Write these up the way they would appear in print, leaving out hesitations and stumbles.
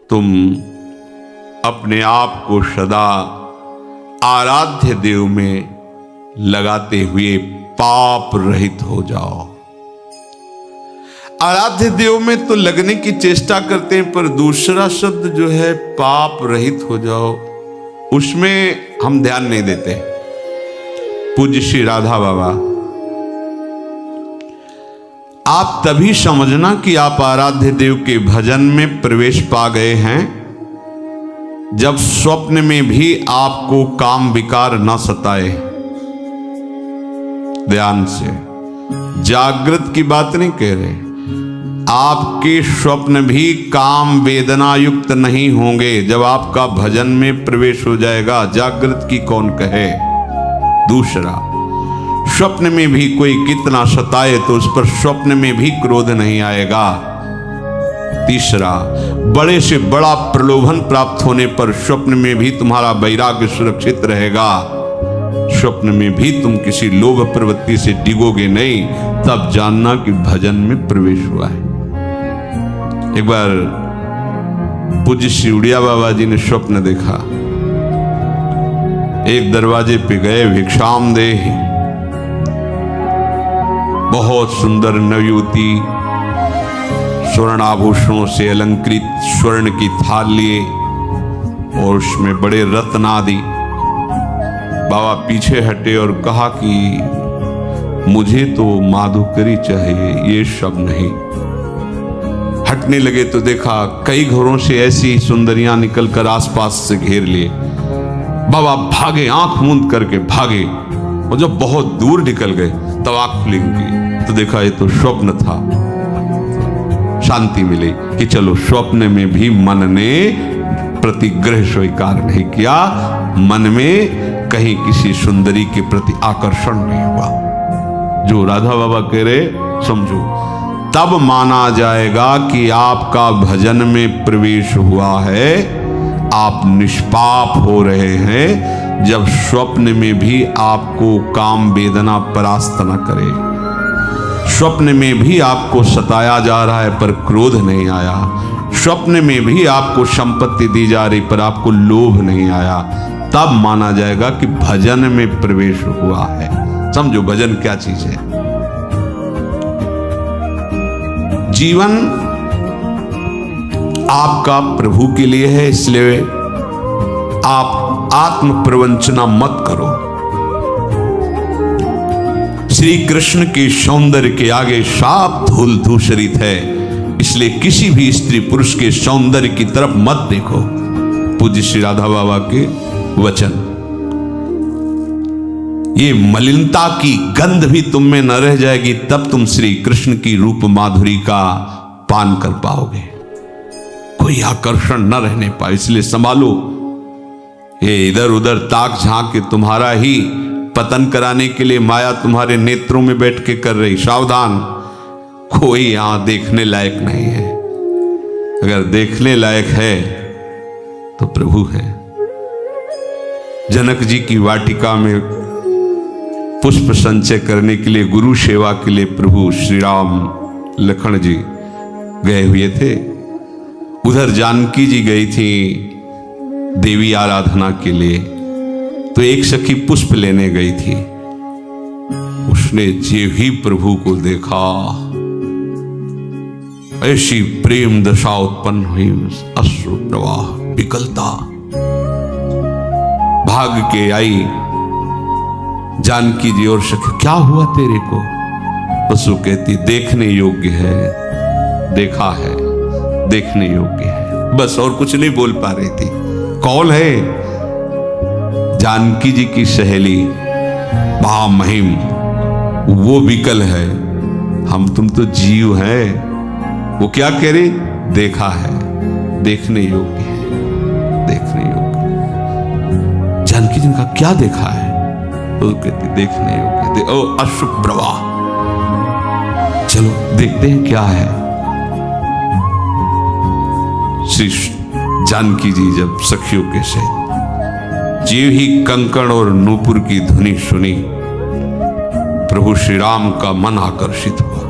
तुम अपने आप को सदा आराध्य देव में लगाते हुए पाप रहित हो जाओ। आराध्य देव में तो लगने की चेष्टा करते हैं, पर दूसरा शब्द जो है पाप रहित हो जाओ, उसमें हम ध्यान नहीं देते। पूज्य श्री राधा बाबा, आप तभी समझना कि आप आराध्य देव के भजन में प्रवेश पा गए हैं जब स्वप्न में भी आपको काम विकार न सताए। ध्यान से, जागृत की बात नहीं कह रहे, आपके स्वप्न भी काम वेदना युक्त नहीं होंगे जब आपका भजन में प्रवेश हो जाएगा। जागृत की कौन कहे। दूसरा, स्वप्न में भी कोई कितना सताए तो उस पर स्वप्न में भी क्रोध नहीं आएगा। तीसरा, बड़े से बड़ा प्रलोभन प्राप्त होने पर स्वप्न में भी तुम्हारा वैराग्य सुरक्षित रहेगा। स्वप्न में भी तुम किसी लोभ प्रवृत्ति से डिगोगे नहीं, तब जानना कि भजन में प्रवेश हुआ है। एक बार पूज्य श्री उड़िया बाबा जी ने स्वप्न देखा। एक दरवाजे पे गए, भिक्षाम दे, बहुत सुंदर नवयुवती स्वर्ण आभूषणों से अलंकृत स्वर्ण की थाल लिए और उसमें बड़े रत्न आदि। बाबा पीछे हटे और कहा कि मुझे तो माधुकरी चाहिए, ये सब नहीं। हटने लगे तो देखा कई घरों से ऐसी सुंदरियां निकलकर आसपास से घेर लिए। बाबा भागे, आंख मूंद करके भागे, और जब बहुत दूर निकल गए तब आंख खुली तो देखा ये तो स्वप्न था। शांति मिली कि चलो, स्वप्न में भी मन ने प्रतिग्रह स्वीकार नहीं किया, मन में कहीं किसी सुंदरी के प्रति आकर्षण नहीं हुआ। जो राधा बाबा कह रहे समझो, तब माना जाएगा कि आपका भजन में प्रवेश हुआ है, आप निष्पाप हो रहे हैं, जब स्वप्न में भी आपको काम वेदना परास्त न करे। स्वप्न में भी आपको सताया जा रहा है पर क्रोध नहीं आया। स्वप्न में भी आपको संपत्ति दी जा रही पर आपको लोभ नहीं आया, तब माना जाएगा कि भजन में प्रवेश हुआ है। समझो भजन क्या चीज है। जीवन आपका प्रभु के लिए है, इसलिए आप आत्म प्रवंचना मत करो। श्री कृष्ण के सौंदर्य के आगे साफ धूल धूसरित है, इसलिए किसी भी स्त्री पुरुष के सौंदर्य की तरफ मत देखो। पूज्य श्री राधा बाबा के वचन। ये मलिनता की गंध भी तुम में न रह जाएगी, तब तुम श्री कृष्ण की रूप माधुरी का पान कर पाओगे। कोई आकर्षण न रहने पाए, इसलिए संभालो। ये इधर उधर ताक झांक के तुम्हारा ही पतन कराने के लिए माया तुम्हारे नेत्रों में बैठ के कर रही। सावधान, कोई यहां देखने लायक नहीं है। अगर देखने लायक है तो प्रभु है। जनक जी की वाटिका में पुष्प संचय करने के लिए, गुरु सेवा के लिए प्रभु श्री राम लखन जी गए हुए थे। उधर जानकी जी गई थी देवी आराधना के लिए, तो एक सखी पुष्प लेने गई थी। उसने जे ही प्रभु को देखा, ऐसी प्रेम दशा उत्पन्न हुई, अश्रु प्रवाह विकलता। भाग के आई जानकी जी और सखी, क्या हुआ तेरे को? पशु कहती देखने योग्य है, देखा है, देखने योग्य है, बस और कुछ नहीं बोल पा रही थी। कौन है? जानकी जी की सहेली महामहिम, वो विकल है, हम तुम तो जीव हैं। वो क्या कह रही? देखा है, देखने योग्य है, देखने योग्य है। जानकी जी ने कहा क्या देखा है? तो कहती देखने योग्य। ओ अश्रु प्रवाह, चलो देखते हैं क्या है। श्री जानकी जी जब सखियों के सहित जीव ही कंकण और नूपुर की ध्वनि सुनी, प्रभु श्री राम का मन आकर्षित हुआ।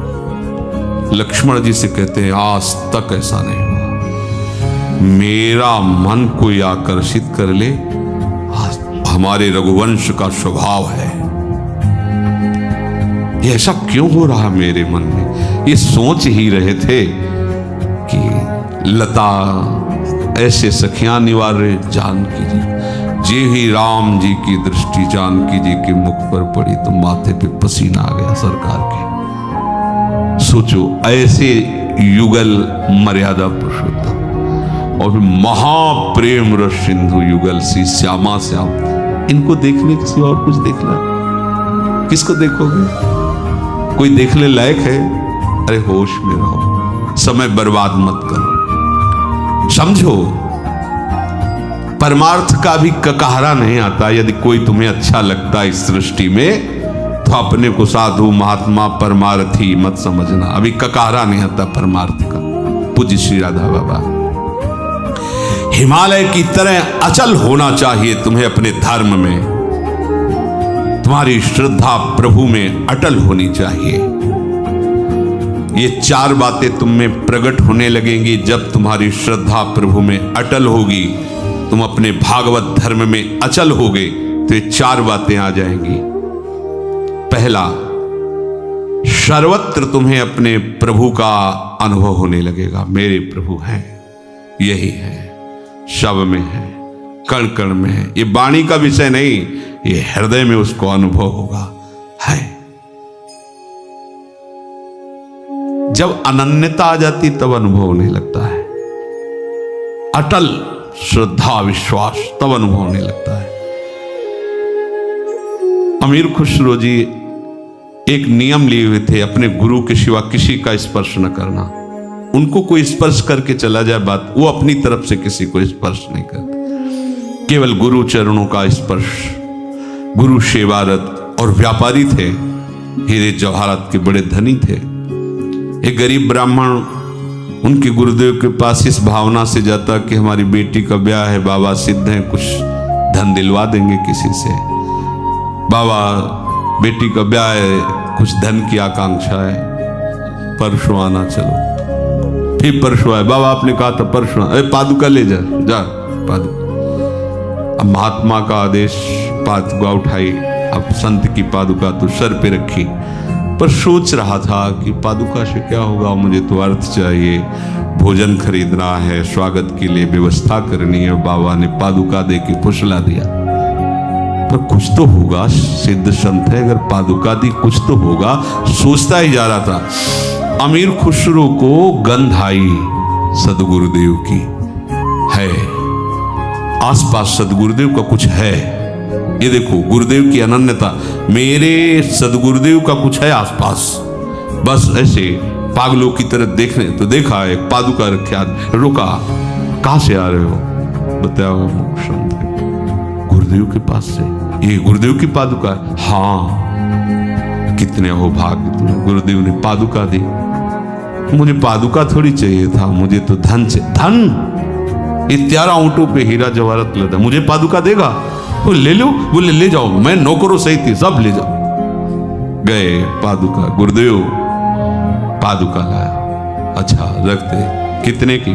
लक्ष्मण जी से कहते हैं आज तक ऐसा नहीं हुआ। मेरा मन कोई आकर्षित कर ले, हमारे रघुवंश का स्वभाव है। ये ऐसा क्यों हो रहा मेरे मन में? ये सोच ही रहे थे कि लता ऐसे सखियां निवारे जानकी जी, जे ही राम जी की दृष्टि जानकी जी के मुख पर पड़ी तो माथे पे पसीना आ गया सरकार के। सोचो, ऐसे युगल मर्यादा पुरुषोत्तम और महाप्रेम रस सिंधु युगल सी श्यामा श्याम, इनको देखने के सिवा और कुछ देखना? किसको देखोगे? कोई देखने लायक है? अरे होश में रहो, समय बर्बाद मत करो। समझो, परमार्थ का भी ककहरा नहीं आता। यदि कोई तुम्हें अच्छा लगता है इस सृष्टि में तो अपने को साधु महात्मा परमार्थी मत समझना। अभी ककहरा नहीं आता परमार्थ का। पूज्य श्री राधा बाबा, हिमालय की तरह अचल होना चाहिए तुम्हें अपने धर्म में। तुम्हारी श्रद्धा प्रभु में अटल होनी चाहिए। ये 4 बातें तुम में प्रकट होने लगेंगी जब तुम्हारी श्रद्धा प्रभु में अटल होगी। तुम अपने भागवत धर्म में अचल होगे तो ये 4 बातें आ जाएंगी। पहला, सर्वत्र तुम्हें अपने प्रभु का अनुभव होने लगेगा। मेरे प्रभु हैं, यही है, शव में है, कण कण में है। ये वाणी का विषय नहीं, ये हृदय में उसको अनुभव होगा। है जब अनन्यता आ जाती तब अनुभव होने लगता है। अटल श्रद्धा विश्वास तब अनुभव होने लगता है। अमीर खुसरो जी एक नियम लिए हुए थे, अपने गुरु के सिवा किसी का स्पर्श न करना। उनको कोई स्पर्श करके चला जाए बात, वो अपनी तरफ से किसी को स्पर्श नहीं करते। केवल गुरु चरणों का स्पर्श। गुरु सेवारत और व्यापारी थे, हीरे जवाहरात के बड़े धनी थे। एक गरीब ब्राह्मण उनके गुरुदेव के पास इस भावना से जाता कि हमारी बेटी का ब्याह है, बाबा सिद्ध हैं, कुछ धन दिलवा देंगे किसी से। बाबा बेटी का ब्याह है, कुछ धन की आकांक्षा है, परसों आना चलो। फिर परसों आए, बाबा आपने कहा था परसों, अरे पादुका ले जा पादुका। अब महात्मा का आदेश, पादुका उठाई। अब संत की पादुका तो सर पे रखी, पर सोच रहा था कि पादुका से क्या होगा, मुझे तो अर्थ चाहिए, भोजन खरीदना है, स्वागत के लिए व्यवस्था करनी है। बाबा ने पादुका दे के फुसला दिया, पर कुछ तो होगा, सिद्ध संत है, अगर पादुका दी कुछ तो होगा। सोचता ही जा रहा था। अमीर खुसरो को गंध आई सदगुरुदेव की, है आसपास सदगुरुदेव का कुछ है। ये देखो गुरुदेव की अनन्यता, मेरे सदगुरुदेव का कुछ है आसपास। बस ऐसे पागलों की तरह देखने तो देखा, एक पादुका रखा, रुका, कहां से आ रहे हो? बताओ, गुरुदेव के पास से। ये गुरुदेव की पादुका? हाँ। कितने हो भाग्य तुम्हें, गुरुदेव ने पादुका दी। मुझे पादुका थोड़ी चाहिए था, मुझे तो धन चाहिए। धन? ये 13 ऊंटों पे हीरा जवाहरात लदा, मुझे पादुका देगा? वो ले लो, बोले ले जाओ, मैं नौकरों सही थी, सब ले जाओ। गए, पादुका, गुरुदेव पादुका लाया। अच्छा रख दे। कितने की?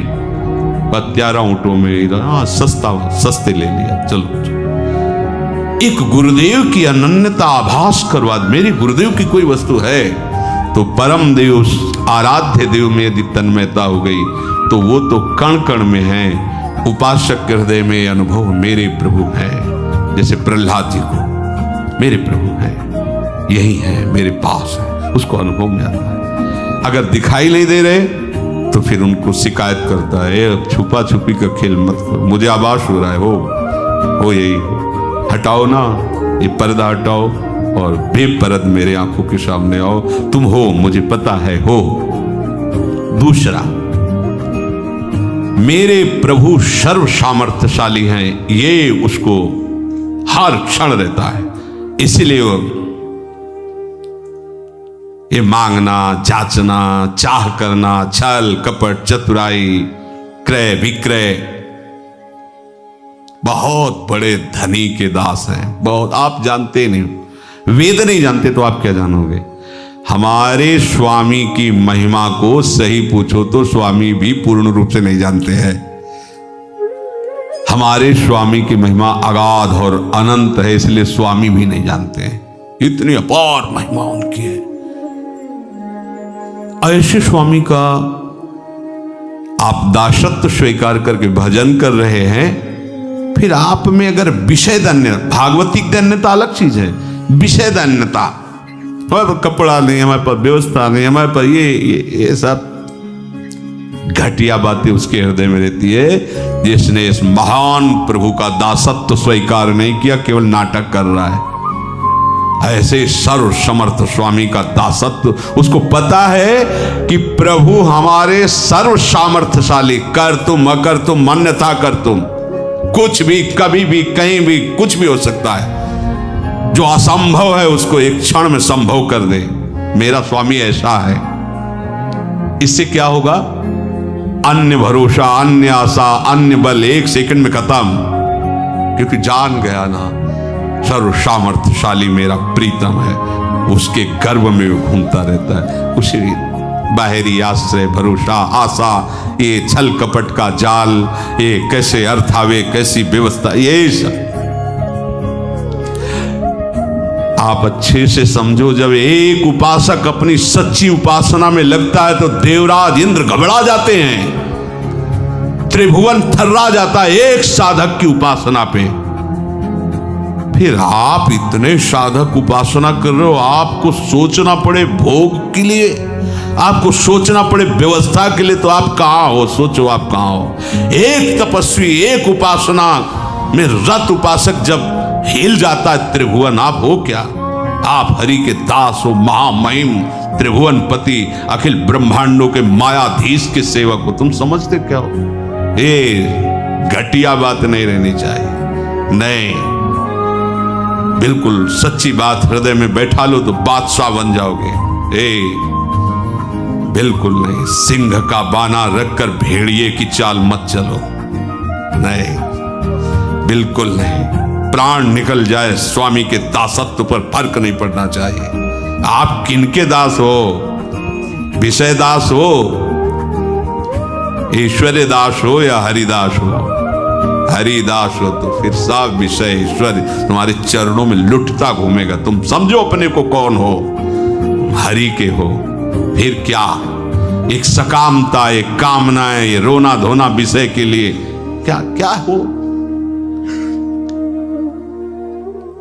13 ऊंटों में हीरा। हाँ सस्ता, सस्ते ले लिया, चलो। एक गुरुदेव की अनन्यता आभास करवा, मेरे गुरुदेव की कोई वस्तु है तो परम देव, आराध्य देव में यदि तन्मयता हो गई तो वो तो कण कण में है। उपासक के हृदय में अनुभव मेरे प्रभु है। जैसे प्रहलाद जी को मेरे प्रभु है, यही है, मेरे पास है, उसको अनुभव में आता है। अगर दिखाई नहीं दे रहे तो फिर उनको शिकायत करता है, छुपा छुपी का खेल मत करो, मुझे आभास हो रहा है, हो यही हो, हटाओ ना ये पर्दा, हटाओ और बेपरद मेरे आंखों के सामने आओ। तुम हो, मुझे पता है, हो। दूसरा, मेरे प्रभु सर्व सामर्थ्यशाली हैं, ये उसको हर क्षण रहता है। इसलिए ये मांगना, जांचना, चाह करना, छल कपट, चतुराई, क्रय विक्रय, बहुत बड़े धनी के दास हैं। बहुत, आप जानते नहीं, वेद नहीं जानते तो आप क्या जानोगे। हमारे स्वामी की महिमा को सही पूछो तो स्वामी भी पूर्ण रूप से नहीं जानते हैं। हमारे स्वामी की महिमा अगाध और अनंत है, इसलिए स्वामी भी नहीं जानते हैं, इतनी अपार महिमा उनकी है। ऐसे स्वामी का आप दासत्व स्वीकार करके भजन कर रहे हैं, फिर आप में अगर विषय धन्य, भागवतिक धन्यता अलग चीज है, विषय धन्यता, हमारे पास कपड़ा नहीं, हमारे पास व्यवस्था नहीं, हमारे पास ये सब घटिया बातें उसके हृदय में रहती है, जिसने इस महान प्रभु का दासत्व स्वीकार नहीं किया, केवल नाटक कर रहा है। ऐसे सर्व समर्थ स्वामी का दासत्व, उसको पता है कि प्रभु हमारे सर्व सामर्थ्यशाली, कर तुम अकर तुम अन्यथा कर तुम, कुछ भी कभी भी कहीं भी कुछ भी हो सकता है, जो असंभव है उसको एक क्षण में संभव कर दे। मेरा स्वामी ऐसा है। इससे क्या होगा? अन्य भरोसा, अन्य आशा, अन्य बल एक सेकंड में खत्म, क्योंकि जान गया ना सर्व सामर्थ्यशाली मेरा प्रीतम है, उसके गर्भ में वो घूमता रहता है। उसी बाहरी आश्रय, भरोसा, आशा, ये छल कपट का जाल, ये कैसे अर्थावे, कैसी व्यवस्था, ये सब आप अच्छे से समझो। जब एक उपासक अपनी सच्ची उपासना में लगता है तो देवराज इंद्र घबरा जाते हैं, त्रिभुवन थर्रा जाता है एक साधक की उपासना पे। फिर आप इतने साधक उपासना कर रहे हो, आपको सोचना पड़े भोग के लिए, आपको सोचना पड़े व्यवस्था के लिए, तो आप कहां हो? सोचो आप कहां हो? एक तपस्वी, एक उपासना में रत उपासक जब हिल जाता है त्रिभुवन, आप हो क्या? आप हरि के दास हो, महामहिम त्रिभुवन पति, अखिल ब्रह्मांडों के मायाधीश के सेवक हो। तुम समझते क्या हो? ये घटिया बात नहीं रहनी चाहिए। नहीं, बिल्कुल सच्ची बात हृदय में बैठा लो तो बादशाह बन जाओगे। बिल्कुल नहीं, सिंह का बाना रखकर भेड़िए की चाल मत चलो। नहीं, बिल्कुल नहीं। प्राण निकल जाए, स्वामी के दासत्व पर फर्क नहीं पड़ना चाहिए। आप किनके दास हो? विषय दास हो, ईश्वरी दास हो या हरिदास हो? हरिदास हो तो फिर सब विषय ईश्वर तुम्हारे चरणों में लुटता घूमेगा। तुम समझो अपने को कौन हो, हरि के हो। फिर क्या एक सकामता, एक कामनाएं, ये रोना धोना विषय के लिए क्या क्या हो?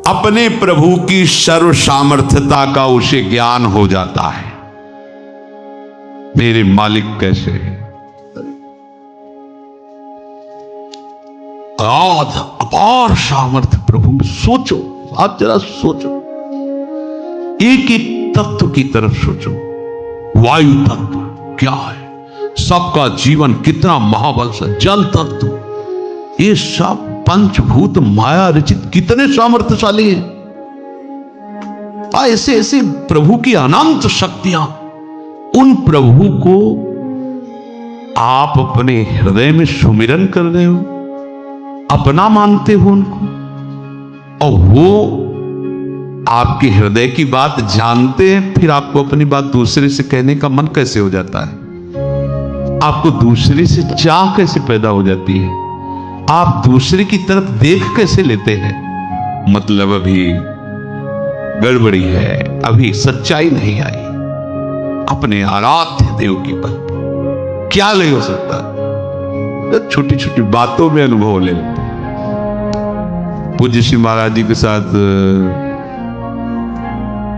अपने प्रभु की सर्व सामर्थ्यता का उसे ज्ञान हो जाता है, मेरे मालिक कैसे है। अपार सामर्थ्य प्रभु में। सोचो, आप जरा सोचो, एक एक तत्व की तरफ सोचो। वायु तत्व क्या है, सबका जीवन कितना महाबल से, जल तत्व, ये सब पंचभूत माया रचित कितने सामर्थ्यशाली हैं। ऐसे ऐसे प्रभु की अनंत शक्तियां, उन प्रभु को आप अपने हृदय में सुमिरन कर रहे हो, अपना मानते हो उनको, और वो आपके हृदय की बात जानते हैं। फिर आपको अपनी बात दूसरे से कहने का मन कैसे हो जाता है? आपको दूसरे से चाह कैसे पैदा हो जाती है? आप दूसरे की तरफ देख कैसे लेते हैं? मतलब अभी गड़बड़ी है, अभी सच्चाई नहीं आई। अपने आराध्य देव की पर क्या ले हो सकता है? छोटी छोटी बातों में अनुभव ले लेते। पूज्य श्री महाराज जी के साथ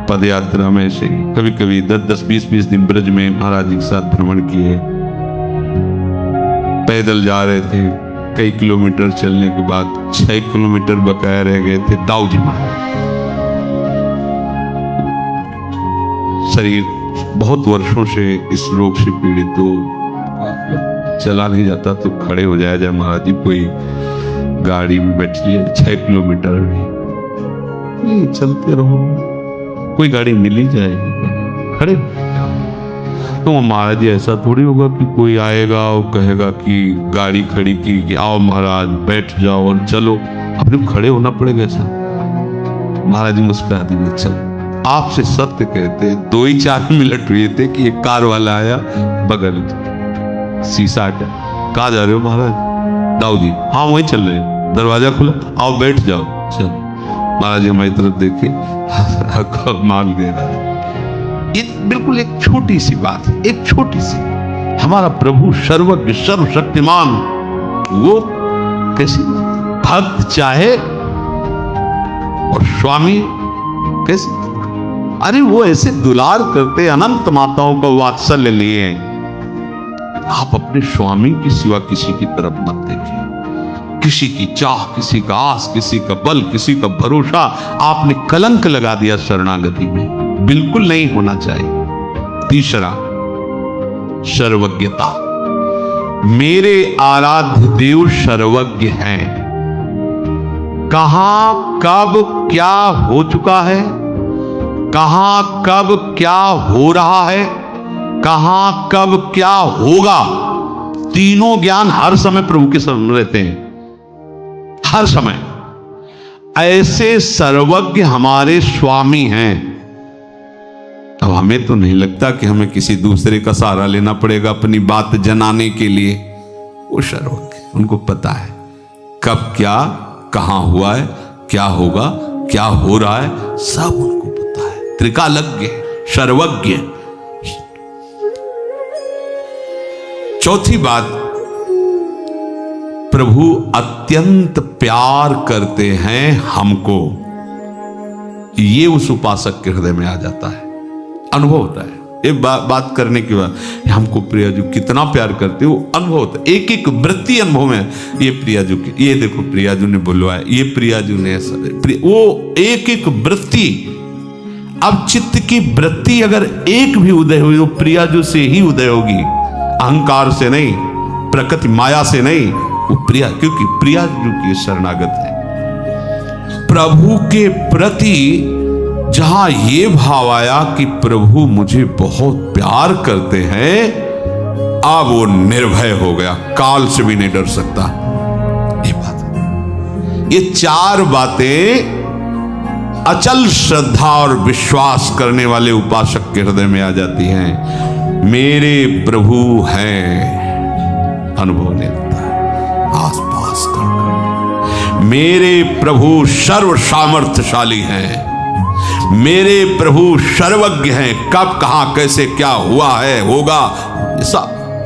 पद यात्रा में से कभी कभी 10-10, 20-20 दिन ब्रज में महाराज जी के साथ भ्रमण किए। पैदल जा रहे थे, कई किलोमीटर चलने के बाद 6 किलोमीटर बकाया रह गए थे। दाऊ जी महाराज, शरीर बहुत वर्षों से इस रोग से पीड़ित, तो चला नहीं जाता, तो खड़े हो जाया जाए महाराज जी, कोई गाड़ी में बैठिए, 6 किलोमीटर भी चलते रहो, कोई गाड़ी मिल ही जाएगी, खड़े। तो महाराज जी ऐसा थोड़ी होगा कि कोई आएगा और कहेगा कि गाड़ी खड़ी की कि आओ महाराज बैठ जाओ और चलो, अपने खड़े होना पड़ेगा ऐसा। महाराज जी मुस्कुरा दिए, चलो। आपसे सत्य कहते 2-4 मिनट हुए थे कि एक कार वाला आया, बगल शीशा का, कहा जा रहे हो महाराज? दाऊ जी, हाँ वहीं चल रहे हैं, दरवाजा खुला, आओ बैठ जाओ। चल महाराज जी हमारी तरफ देखिए, माल दे रहा है। ये बिल्कुल एक छोटी सी बात, एक छोटी सी, हमारा प्रभु सर्वज्ञ सर्वशक्तिमान, वो कैसी भक्त चाहे और स्वामी कैसे, अरे वो ऐसे दुलार करते, अनंत माताओं का वात्सल्य लिए। आप अपने स्वामी की सिवा किसी की तरफ मत देखिए। किसी की चाह, किसी का आस, किसी का बल, किसी का भरोसा, आपने कलंक लगा दिया शरणागति में, बिल्कुल नहीं होना चाहिए। तीसरा, सर्वज्ञता। मेरे आराध्य देव सर्वज्ञ हैं। कहां कब क्या हो चुका है, कहां कब क्या हो रहा है, कहां कब क्या होगा, तीनों ज्ञान हर समय प्रभु के सामने रहते हैं, हर समय। ऐसे सर्वज्ञ हमारे स्वामी हैं। अब हमें तो नहीं लगता कि हमें किसी दूसरे का सहारा लेना पड़ेगा अपनी बात जनाने के लिए। वो सर्वज्ञ, उनको पता है कब क्या कहां हुआ है, क्या होगा, क्या हो रहा है, सब उनको पता है। त्रिकालज्ञ, सर्वज्ञ। चौथी बात, प्रभु अत्यंत प्यार करते हैं हमको। ये उस उपासक के हृदय में आ जाता है, अनुभव होता है। एक बात करने के बाद हमको प्रियाजू कितना प्यार करते हो, अनुभव होता है। एक एक वृत्ति अनुभव में, ये प्रियाजू की, ये देखो प्रियाजू ने बुलवाया, ये प्रियाजू ने ऐसा, वो एक एक वृत्ति। अब चित्त की वृत्ति अगर एक भी उदय हुई तो प्रियाजू से ही उदय होगी, अहंकार से नहीं, प्रकृति माया से नहीं। वो प्रिया, क्योंकि प्रियाजू की शरणागत है। प्रभु के प्रति जहां ये भाव आया कि प्रभु मुझे बहुत प्यार करते हैं, अब वो निर्भय हो गया, काल से भी नहीं डर सकता। ये बात, ये चार बातें अचल श्रद्धा और विश्वास करने वाले उपासक के हृदय में आ जाती हैं। मेरे प्रभु हैं, अनुभव नहीं होता है आसपास कर। मेरे प्रभु सर्व सामर्थ्यशाली हैं, मेरे प्रभु सर्वज्ञ हैं, कब कहां कैसे क्या हुआ है होगा ऐसा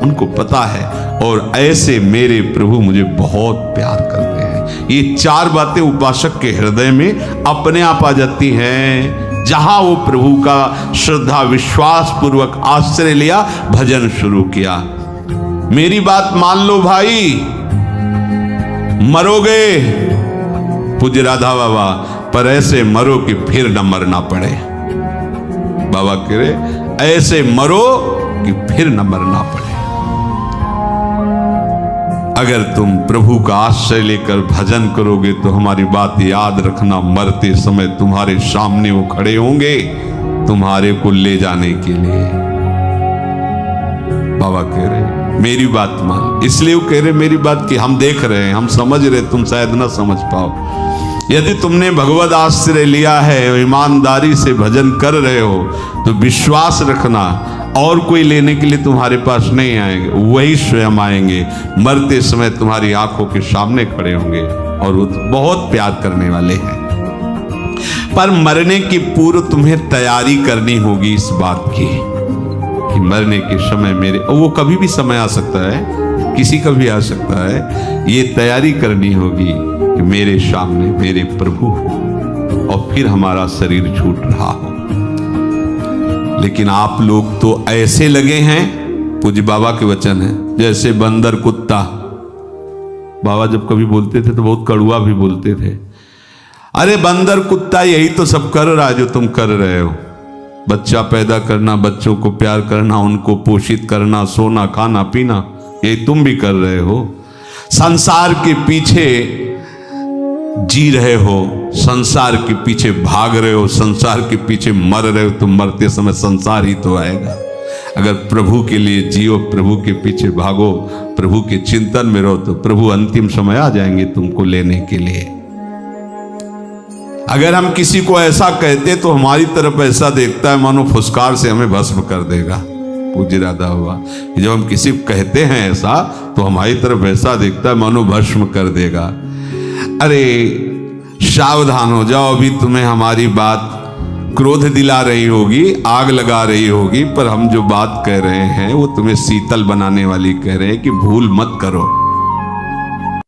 उनको पता है। और ऐसे मेरे प्रभु मुझे बहुत प्यार करते हैं। ये चार बातें उपासक के हृदय में अपने आप आ जाती हैं। जहां वो प्रभु का श्रद्धा विश्वास पूर्वक आश्रय लिया, भजन शुरू किया। मेरी बात मान लो भाई, मरोगे पूज्य राधा बाबा, पर ऐसे मरो कि फिर न मरना पड़े। बाबा कह रहे ऐसे मरो कि फिर न मरना पड़े। अगर तुम प्रभु का आश्रय लेकर भजन करोगे तो हमारी बात याद रखना, मरते समय तुम्हारे सामने वो खड़े होंगे तुम्हारे को ले जाने के लिए। बाबा कह रहे मेरी बात मान, इसलिए वो कह रहे मेरी बात कि हम देख रहे हैं, हम समझ रहे, तुम शायद ना समझ पाओ। यदि तुमने भगवद आश्रय लिया है, ईमानदारी से भजन कर रहे हो, तो विश्वास रखना और कोई लेने के लिए तुम्हारे पास नहीं आएंगे, वही स्वयं आएंगे, मरते समय तुम्हारी आंखों के सामने खड़े होंगे और वो बहुत प्यार करने वाले हैं। पर मरने के पूर्व तुम्हें तैयारी करनी होगी इस बात की कि मरने के समय मेरे, वो कभी भी समय आ सकता है, किसी का भी आ सकता है, ये तैयारी करनी होगी कि मेरे सामने मेरे प्रभु हो और फिर हमारा शरीर छूट रहा हो। लेकिन आप लोग तो ऐसे लगे हैं, पूज्य बाबा के वचन है, जैसे बंदर कुत्ता। बाबा जब कभी बोलते थे तो बहुत कड़ुआ भी बोलते थे। अरे बंदर कुत्ता यही तो सब कर रहा है जो तुम कर रहे हो। बच्चा पैदा करना, बच्चों को प्यार करना, उनको पोषित करना, सोना खाना पीना, यही तुम भी कर रहे हो। संसार के पीछे जी रहे हो, संसार के पीछे भाग रहे हो, संसार के पीछे मर रहे हो, तो मरते समय संसार ही तो आएगा। अगर प्रभु के लिए जियो, प्रभु के पीछे भागो, प्रभु के चिंतन में रहो, तो प्रभु अंतिम समय आ जाएंगे तुमको लेने के लिए। अगर हम किसी को ऐसा कहते तो हमारी तरफ ऐसा देखता है मानो फुसकार से हमें भस्म कर देगा। पूज्य राधा बाबा। जब हम किसी को कहते हैं ऐसा तो हमारी तरफ ऐसा देखता है मानो भस्म कर देगा। अरे सावधान हो जाओ, अभी तुम्हें हमारी बात क्रोध दिला रही होगी, आग लगा रही होगी, पर हम जो बात कह रहे हैं वो तुम्हें शीतल बनाने वाली कह रहे हैं कि भूल मत करो।